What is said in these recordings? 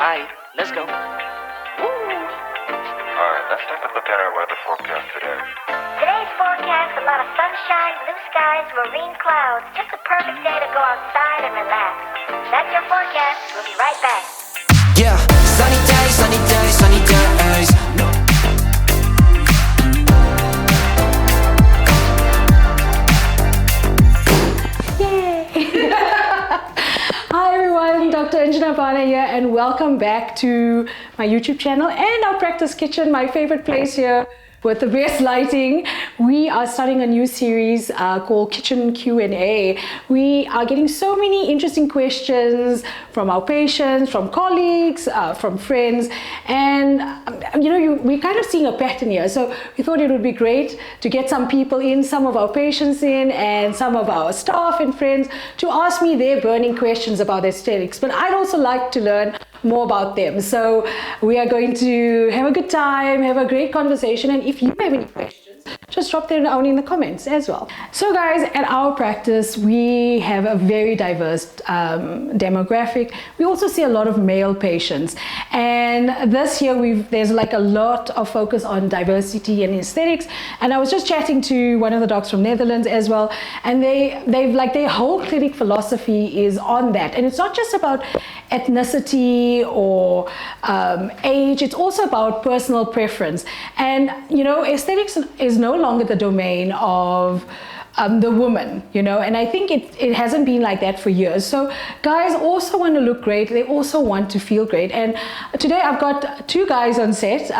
Alright, let's go. Alright, let's take a look at our weather forecast today. Today's forecast, a lot of sunshine, blue skies, marine clouds. Just a perfect day to go outside and relax. That's your forecast. We'll be right back. Yeah, sunny days, sunny days, sunny days. Hi everyone, Dr. Anjana Bana here, and welcome back to my YouTube channel and our practice kitchen, my favorite place here with the best lighting. We are starting a new series called Kitchen Q&A. We are getting so many interesting questions from our patients, from colleagues, from friends, and we're kind of seeing a pattern here. So we thought it would be great to get some people in, some of our patients in, and some of our staff and friends to ask me their burning questions about aesthetics. But I'd also like to learn more about them. So we are going to have a good time, have a great conversation, and if you have any questions, just drop them down in the comments as well. So guys, at our practice, we have a very diverse demographic. We also see a lot of male patients, and this year there's like a lot of focus on diversity and aesthetics. And I was just chatting to one of the docs from Netherlands as well, and they've like their whole clinic philosophy is on that. And it's not just about ethnicity or age, it's also about personal preference. And aesthetics is no longer the domain of the woman, and I think it hasn't been like that for years. So guys also want to look great, they also want to feel great. And today I've got two guys on set.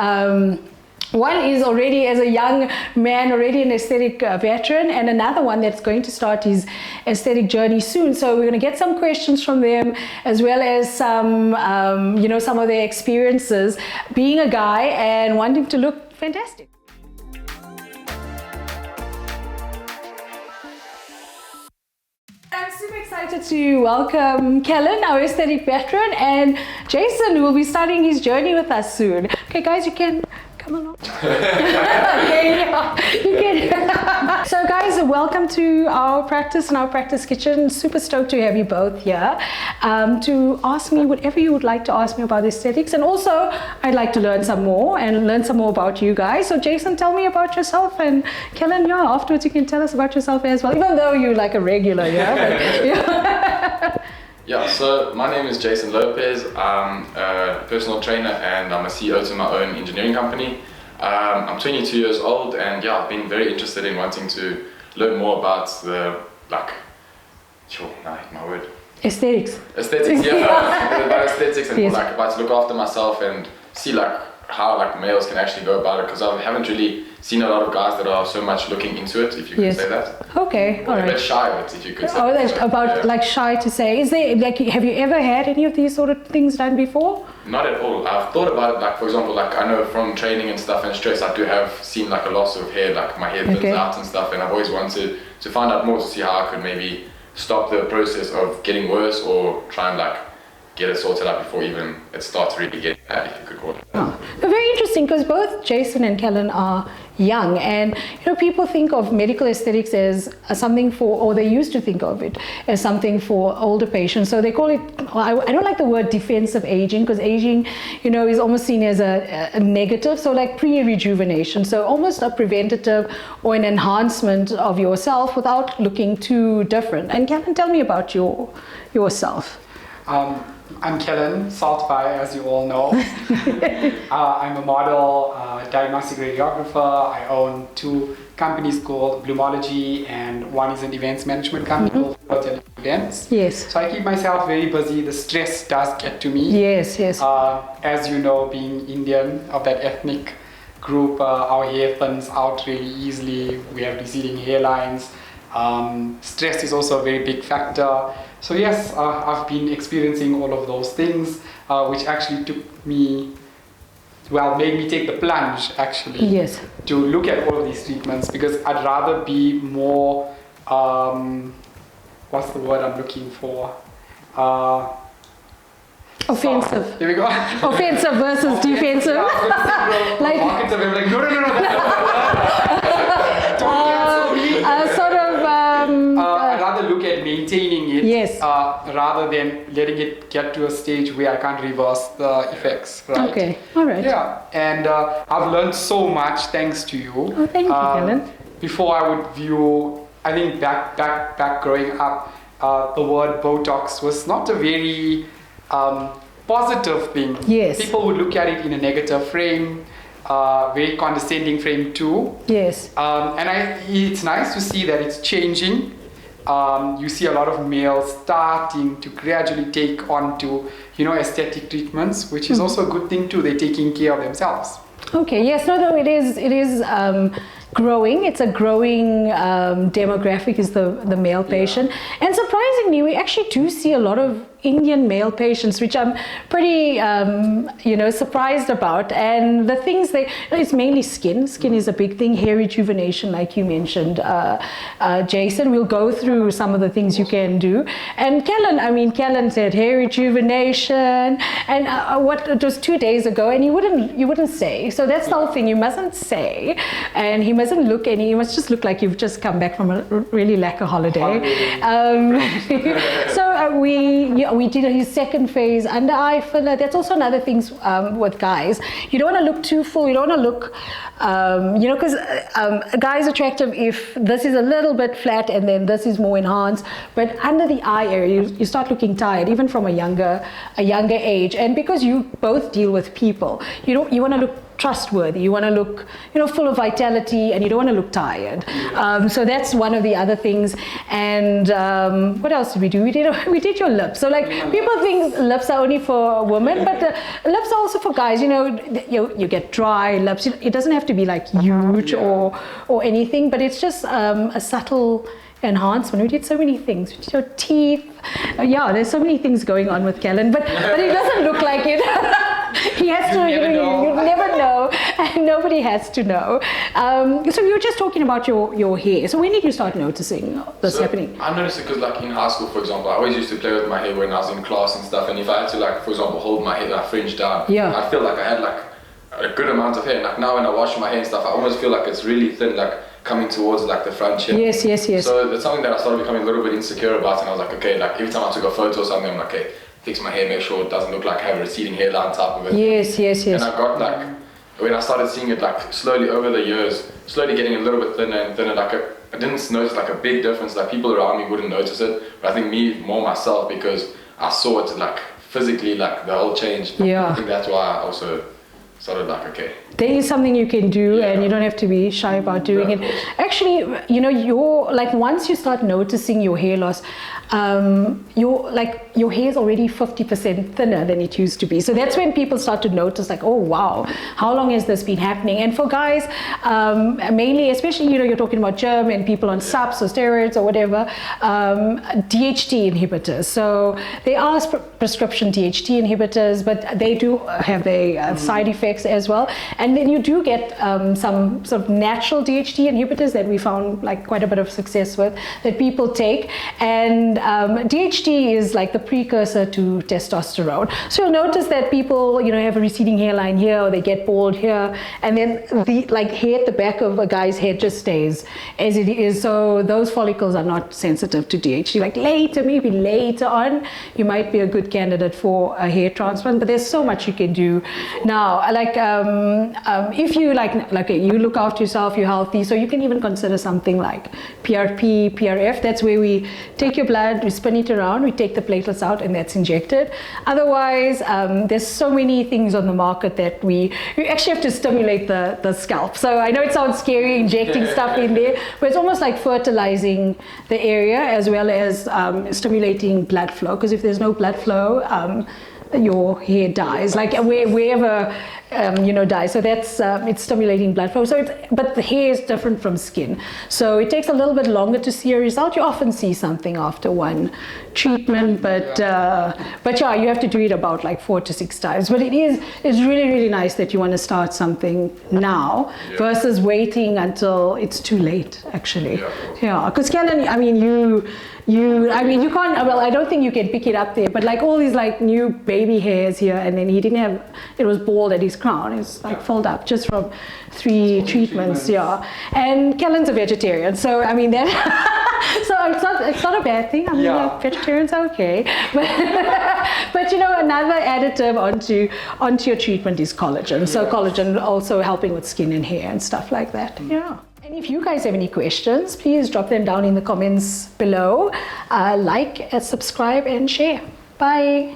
One is already, as a young man, already an aesthetic veteran, and another one that's going to start his aesthetic journey soon. So we're going to get some questions from them, as well as some, some of their experiences being a guy and wanting to look fantastic. I'm super excited to welcome Kellen, our aesthetic veteran, and Jason, who will be starting his journey with us soon. Okay, guys, you can come along. So guys, welcome to our practice and our practice kitchen. Super stoked to have you both here to ask me whatever you would like to ask me about aesthetics. And also, I'd like to learn some more about you guys. So Jason, tell me about yourself, and Kellen, afterwards you can tell us about yourself as well, even though you're like a regular, Yeah, so my name is Jason Lopez. I'm a personal trainer and I'm a CEO to my own engineering company. I'm 22 years old, and I've been very interested in wanting to learn more about Aesthetics, about aesthetics, and yes. about to look after myself and see how males can actually go about it, because I haven't really seen a lot of guys that are so much looking into it, if you could say that. Okay, all right. A bit shy of it, if you could say. Oh, that's about shy to say. Is there have you ever had any of these sort of things done before? Not at all. I've thought about it, for example, I know from training and stuff and stress, I do have seen a loss of hair, my hair thins out and stuff, and I've always wanted to find out more to see how I could maybe stop the process of getting worse, or try and get it sorted out before even it starts really getting bad, if you could call it. Very interesting, because both Jason and Kellen are young, and people think of medical aesthetics as something for, or they used to think of it as something for older patients. So they call it, I don't like the word defensive aging, because aging is almost seen as a negative. So pre-rejuvenation, so almost a preventative or an enhancement of yourself without looking too different. And Kellen, tell me about yourself. I'm Kellen Saltby, as you all know. I'm a model, diagnostic radiographer. I own two companies called Bloomology, and one is an events management company called Hotel Events. Yes. So I keep myself very busy. The stress does get to me. Yes. As you know, being Indian, of that ethnic group, our hair thins out really easily. We have receding hairlines. Stress is also a very big factor. So yes, I've been experiencing all of those things, which actually made me take the plunge actually. Yes. To look at all of these treatments, because I'd rather be more, what's the word I'm looking for? Offensive. There we go. Offensive versus defensive. Marketing, I'm like, no. Don't cancel me. Sort of I'd rather look at maintaining it Yes. Rather than letting it get to a stage where I can't reverse the effects. Right? Okay, all right. Yeah, and I've learned so much thanks to you. Oh, thank you, Kellen. Before I would view, I think back growing up, the word Botox was not a very positive thing. Yes. People would look at it in a negative frame, very condescending frame too. Yes. And it's nice to see that it's changing. You see a lot of males starting to gradually take on to, aesthetic treatments, which is also a good thing too. They're taking care of themselves. Okay. Yes. No. It is growing. It's a growing demographic. Is the male patient, and surprisingly, we actually do see a lot of Indian male patients, which I'm pretty, surprised about. And the things it's mainly skin. Skin is a big thing. Hair rejuvenation, like you mentioned, Jason. We'll go through some of the things you can do. And Kellen said hair rejuvenation, and what it was 2 days ago, and you wouldn't say. So that's the whole thing. You mustn't say, and he mustn't look he must just look like you've just come back from a really lacquer holiday. So we did his second phase under eye filler. That's also another thing with guys. You don't want to look too full. You don't want to look, because a guy is attractive if this is a little bit flat and then this is more enhanced. But under the eye area, you start looking tired, even from a younger age. And because you both deal with people, you want to look trustworthy. You want to look, full of vitality, and you don't want to look tired. So that's one of the other things. And what else did we do? We did your lips. So people think lips are only for women, but lips are also for guys. You get dry lips. It doesn't have to be huge or anything, but it's just a subtle enhancement. We did so many things. We did your teeth. There's so many things going on with Kellen, but it doesn't look like it. He has to, you never know, and nobody has to know. So you were just talking about your hair. So when did you start noticing this happening? I noticed it because in high school, for example, I always used to play with my hair when I was in class and stuff, and if I had to for example, hold my hair fringe down, I feel like I had a good amount of hair. Now when I wash my hair and stuff, I almost feel like it's really thin, coming towards the front chin. Yes. So that's something that I started becoming a little bit insecure about, and I was like, okay, every time I took a photo or something, I'm like, okay, fix my hair, make sure it doesn't look like I have a receding hairline type of it. Yes. And I got when I started seeing it slowly over the years, slowly getting a little bit thinner and thinner, I didn't notice a big difference. People around me wouldn't notice it, but I think me more myself, because I saw it physically, the whole change. I think that's why I also started okay. There is something you can do, and you don't have to be shy about doing it. Actually, you're once you start noticing your hair loss, your hair is already 50% thinner than it used to be. So that's when people start to notice, oh wow, how long has this been happening? And for guys, mainly, especially you're talking about germ and people on SAPs or steroids or whatever, DHT inhibitors. So they are prescription DHT inhibitors, but they do have their side effects as well. And then you do get some sort of natural DHT inhibitors that we found quite a bit of success with, that people take. And DHT is the precursor to testosterone. So you'll notice that people, have a receding hairline here, or they get bald here, and then the hair at the back of a guy's head just stays as it is. So those follicles are not sensitive to DHT. Maybe later on, you might be a good candidate for a hair transplant. But there's so much you can do now. If you you look after yourself, you're healthy, so you can even consider something like PRP, PRF. That's where we take your blood, we spin it around, we take the platelets out, and that's injected. Otherwise, there's so many things on the market that you actually have to stimulate the scalp. So I know it sounds scary, injecting stuff in there, but it's almost like fertilizing the area as well as stimulating blood flow, because if there's no blood flow, your hair dies, wherever dies. So that's it's stimulating blood flow. But the hair is different from skin, so it takes a little bit longer to see a result. You often see something after one treatment, but you have to do it about 4 to 6 times. But it's really, really nice that you want to start something now versus waiting until it's too late. Actually, because Kellen, I mean, you can't, well, I don't think you can pick it up there, but like all these like new baby hairs here, and then he didn't have, it was bald at his crown. It's like filled up just from 3 treatments, yeah. And Kellen's a vegetarian, so I mean, that, so it's not a bad thing. I mean, like, vegetarians are okay. But you know, another additive onto your treatment is collagen. So collagen also helping with skin and hair and stuff like that, yeah. And if you guys have any questions, please drop them down in the comments below. Like, subscribe, and share. Bye.